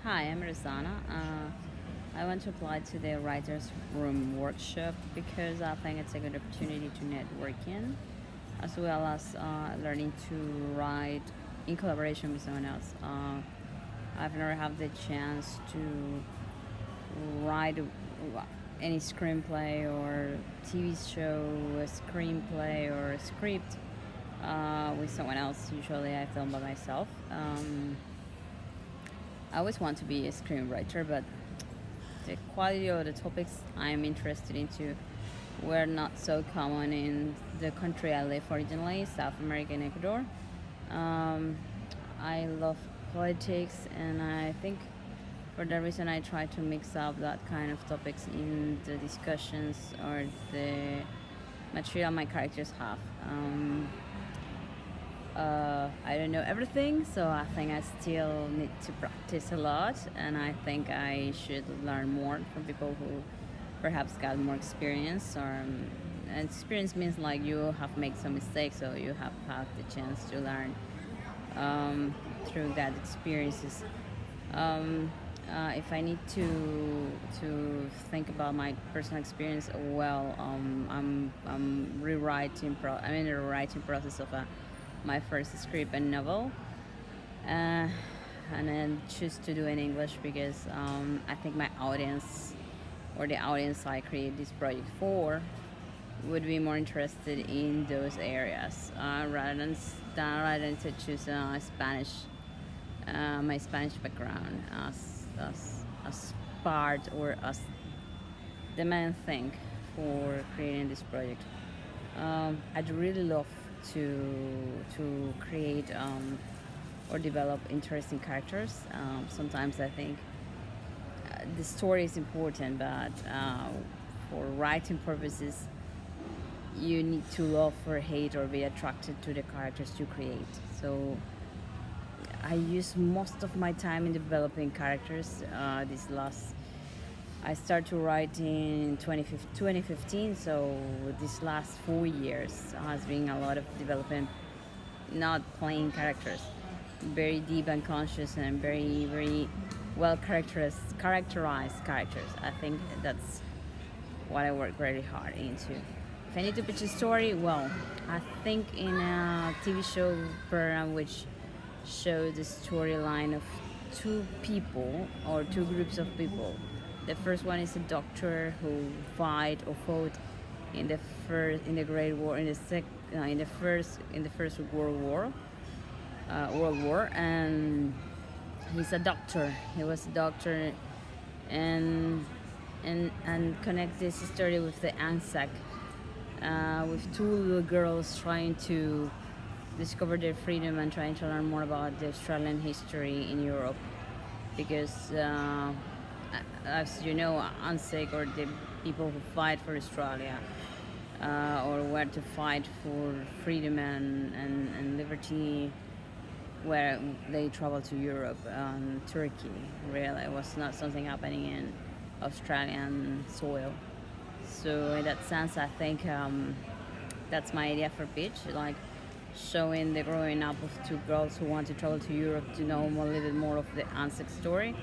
Hi, I'm Rossana. I want to apply to the Writers Room workshop because I think it's a good opportunity to network in, as well as learning to write in collaboration with someone else. I've never had the chance to write any screenplay or TV show, a screenplay or a script with someone else. Usually I film by myself. I always want to be a screenwriter, but the quality of the topics I'm interested into were not so common in the country I live originally, South America and Ecuador. Um, I love politics, and I think for that reason I try to mix up that kind of topics in the discussions or the material my characters have. I don't know everything, so I think I still need to practice a lot, and I think I should learn more from people who perhaps got more experience. And experience means like you have made some mistakes, so you have had the chance to learn through that experiences. If I need to think about my personal experience, well, I'm rewriting. I'm in the rewriting process of my first script and novel, and then choose to do in English because I think my audience or the audience I create this project for would be more interested in those areas rather than to choose Spanish, my Spanish background as part or as the main thing for creating this project. I'd really love to create or develop interesting characters. Sometimes I think the story is important, but for writing purposes, you need to love or hate or be attracted to the characters you create. So I use most of my time in developing characters. I started to write in 2015, so these last 4 years has been a lot of development, not playing characters, very deep and conscious and very, very well characterized characters. I think that's what I work very hard into. If I need to pitch a story, well, I think in a TV show program which shows the storyline of two people or two groups of people. The first one is a doctor who fought in the Great War, in the first World War, and he's a doctor. He was a doctor, and connect this story with the Anzac, with two little girls trying to discover their freedom and trying to learn more about the Australian history in Europe, because as you know, ANZAC, or the people who fight for Australia, or where to fight for freedom and liberty, where they travel to Europe and Turkey. Really, it was not something happening in Australian soil. So in that sense, I think that's my idea for pitch, like showing the growing up of two girls who want to travel to Europe to know a little bit more of the Anzac story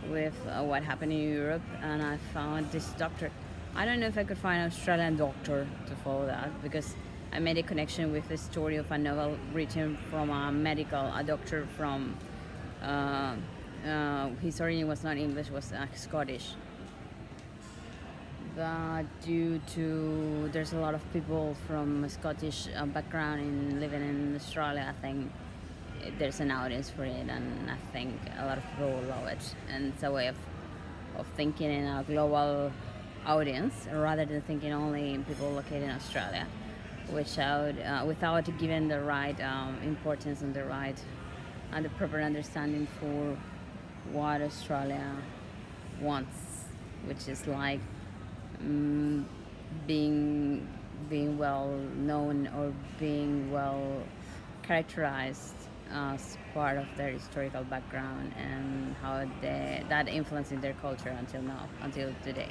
with what happened in Europe. And I found this doctor. I don't know if I could find an Australian doctor to follow that, because I made a connection with the story of a novel written from a doctor from his origin was not English, was Scottish. But due to there's a lot of people from a Scottish background in living in Australia, I think there's an audience for it, and I think a lot of people will love it. And it's a way of thinking in a global audience rather than thinking only in people located in Australia, without giving the right importance and the proper understanding for what Australia wants, which is like being well known or being well characterized as part of their historical background, and how that influencing their culture until now, until today.